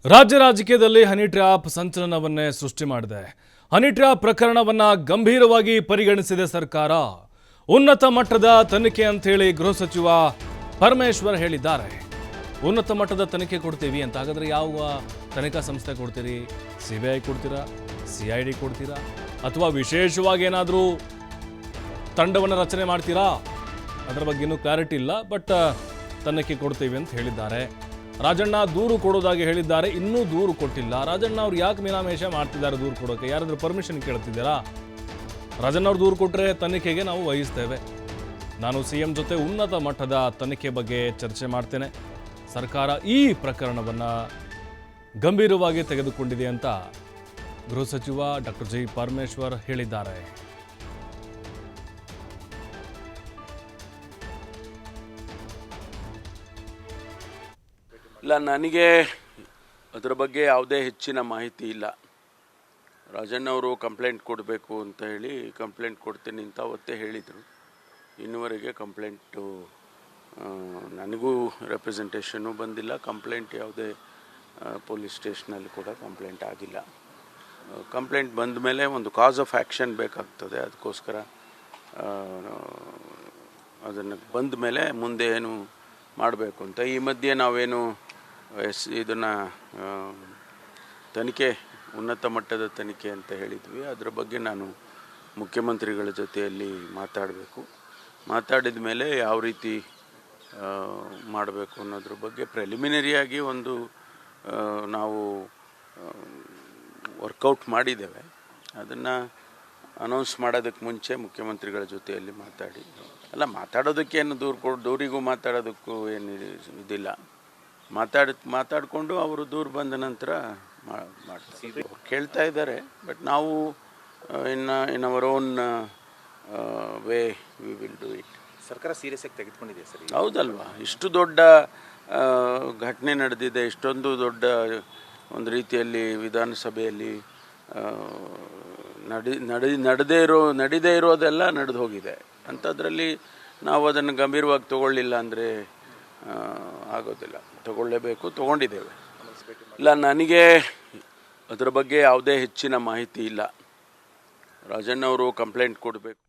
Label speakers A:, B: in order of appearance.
A: ರಾಜ್ಯ ರಾಜಕೀಯದಲ್ಲಿ honey trap ಸಂಚಲನವನ್ನೇ ಸೃಷ್ಟಿ ಮಾಡಿದೆ. ಹನಿ ಟ್ರ್ಯಾಪ್ ಪ್ರಕರಣವನ್ನ ಗಂಭೀರವಾಗಿ ಪರಿಗಣಿಸಿದೆ ಸರ್ಕಾರ. ಉನ್ನತ ಮಟ್ಟದ ತನಿಖೆ ಅಂತ ಹೇಳಿ ಗೃಹ ಸಚಿವ ಪರಮೇಶ್ವರ್ ಹೇಳಿದ್ದಾರೆ. ಉನ್ನತ ಮಟ್ಟದ ತನಿಖೆ ಕೊಡ್ತೀವಿ ಅಂತ. ಹಾಗಾದ್ರೆ ಯಾವ ತನಿಖಾ ಸಂಸ್ಥೆ ಕೊಡ್ತೀರಿ? ಸಿಬಿಐ ಕೊಡ್ತೀರಾ, ಸಿಐಡಿ ಕೊಡ್ತೀರಾ, ಅಥವಾ ವಿಶೇಷವಾಗಿ ಏನಾದರೂ ತಂಡವನ್ನು ರಚನೆ ಮಾಡ್ತೀರಾ? ಅದರ ಬಗ್ಗೆ ಇನ್ನೂ ಕ್ಲಾರಿಟಿ ಇಲ್ಲ. ಬಟ್ ತನಿಖೆ ಕೊಡ್ತೀವಿ ಅಂತ ಹೇಳಿದ್ದಾರೆ. ರಾಜಣ್ಣ ದೂರು ಕೊಡೋದಾಗಿ ಹೇಳಿದ್ದಾರೆ, ಇನ್ನೂ ದೂರು ಕೊಟ್ಟಿಲ್ಲ. ರಾಜಣ್ಣ ಅವ್ರು ಯಾಕೆ ಮೀನಾಮೇಷ ಮಾಡ್ತಿದ್ದಾರೆ ದೂರು ಕೊಡೋಕೆ? ಯಾರಾದ್ರೂ ಪರ್ಮಿಷನ್ ಕೇಳ್ತಿದ್ದೀರಾ? ರಾಜಣ್ಣ ಅವ್ರು ದೂರು ಕೊಟ್ಟರೆ ತನಿಖೆಗೆ ನಾವು ವಹಿಸ್ತೇವೆ. ನಾನು ಸಿಎಂ ಜೊತೆ ಉನ್ನತ ಮಟ್ಟದ ತನಿಖೆ ಬಗ್ಗೆ ಚರ್ಚೆ ಮಾಡ್ತೇನೆ. ಸರ್ಕಾರ ಈ ಪ್ರಕರಣವನ್ನು ಗಂಭೀರವಾಗಿ ತೆಗೆದುಕೊಂಡಿದೆ ಅಂತ ಗೃಹ ಸಚಿವ ಡಾಕ್ಟರ್ ಜಿ ಪರಮೇಶ್ವರ್ ಹೇಳಿದ್ದಾರೆ.
B: ಇಲ್ಲ, ನನಗೆ ಅದರ ಬಗ್ಗೆ ಯಾವುದೇ ಹೆಚ್ಚಿನ ಮಾಹಿತಿ ಇಲ್ಲ. ರಾಜಣ್ಣವರು ಕಂಪ್ಲೇಂಟ್ ಕೊಡಬೇಕು ಅಂತ ಹೇಳಿ ಕಂಪ್ಲೇಂಟ್ ಕೊಡ್ತೀನಿ ಅಂತ ಅವತ್ತೇ ಹೇಳಿದರು. ಇನ್ನುವರೆಗೆ ಕಂಪ್ಲೇಂಟು ನನಗೂ ರೆಪ್ರೆಸೆಂಟೇಷನು ಬಂದಿಲ್ಲ. ಕಂಪ್ಲೇಂಟ್ ಯಾವುದೇ ಪೊಲೀಸ್ ಸ್ಟೇಷನಲ್ಲಿ ಕೂಡ ಕಂಪ್ಲೇಂಟ್ ಆಗಿಲ್ಲ. ಕಂಪ್ಲೇಂಟ್ ಬಂದ ಮೇಲೆ ಒಂದು ಕಾಸ್ ಆಫ್ ಆ್ಯಕ್ಷನ್ ಬೇಕಾಗ್ತದೆ. ಅದಕ್ಕೋಸ್ಕರ ಅದನ್ನು ಬಂದ ಮೇಲೆ ಮುಂದೆ ಏನು ಮಾಡಬೇಕು ಅಂತ. ಈ ಮಧ್ಯೆ ನಾವೇನು ಇದನ್ನು ತನಿಖೆ, ಉನ್ನತ ಮಟ್ಟದ ತನಿಖೆ ಅಂತ ಹೇಳಿದ್ವಿ. ಅದರ ಬಗ್ಗೆ ನಾನು ಮುಖ್ಯಮಂತ್ರಿಗಳ ಜೊತೆಯಲ್ಲಿ ಮಾತಾಡಬೇಕು. ಮಾತಾಡಿದ ಮೇಲೆ ಯಾವ ರೀತಿ ಮಾಡಬೇಕು ಅನ್ನೋದ್ರ ಬಗ್ಗೆ ಪ್ರಿಲಿಮಿನರಿಯಾಗಿ ಒಂದು ನಾವು ವರ್ಕೌಟ್ ಮಾಡಿದ್ದೇವೆ. ಅದನ್ನು ಅನೌನ್ಸ್ ಮಾಡೋದಕ್ಕೆ ಮುಂಚೆ ಮುಖ್ಯಮಂತ್ರಿಗಳ ಜೊತೆಯಲ್ಲಿ ಮಾತಾಡೋದಕ್ಕೇನು ದೂರಿಗೂ ಮಾತಾಡೋದಕ್ಕೂ ಏನು ಇದಿಲ್ಲ. ಮಾತಾಡಿಕೊಂಡು ಅವರು ದೂರು ಬಂದ ನಂತರ ಮಾಡ್ತಾರೆ. ಅವ್ರು ಕೇಳ್ತಾ ಇದ್ದಾರೆ. ಬಟ್ ನಾವು in our own way we will do it.
C: ಸರ್ಕಾರ ಸೀರಿಯಸ್ ಆಗಿ ತೆಗೆದುಕೊಂಡಿದೆ ಸರ್.
B: ಹೌದಲ್ವಾ? ಇಷ್ಟು ದೊಡ್ಡ ಘಟನೆ ನಡೆದಿದೆ. ಇಷ್ಟೊಂದು ದೊಡ್ಡ ಒಂದು ರೀತಿಯಲ್ಲಿ ವಿಧಾನಸಭೆಯಲ್ಲಿ ನಡೀದೇ ಇರೋದೆಲ್ಲ ನಡೆದು ಹೋಗಿದೆ. ಅಂಥದ್ರಲ್ಲಿ ನಾವು ಅದನ್ನು ಗಂಭೀರವಾಗಿ ತಗೊಳ್ಳಿಲ್ಲ ಅಂದರೆ ಆಗೋದಿಲ್ಲ. ತಗೊಳ್ಳೇಬೇಕು, ತಗೊಂಡಿದ್ದೇವೆ. ಇಲ್ಲ, ನನಗೆ ಅದರ ಬಗ್ಗೆ ಯಾವುದೇ ಹೆಚ್ಚಿನ ಮಾಹಿತಿ ಇಲ್ಲ. ರಾಜಣ್ಣವರು ಕಂಪ್ಲೇಂಟ್ ಕೊಡಬೇಕು.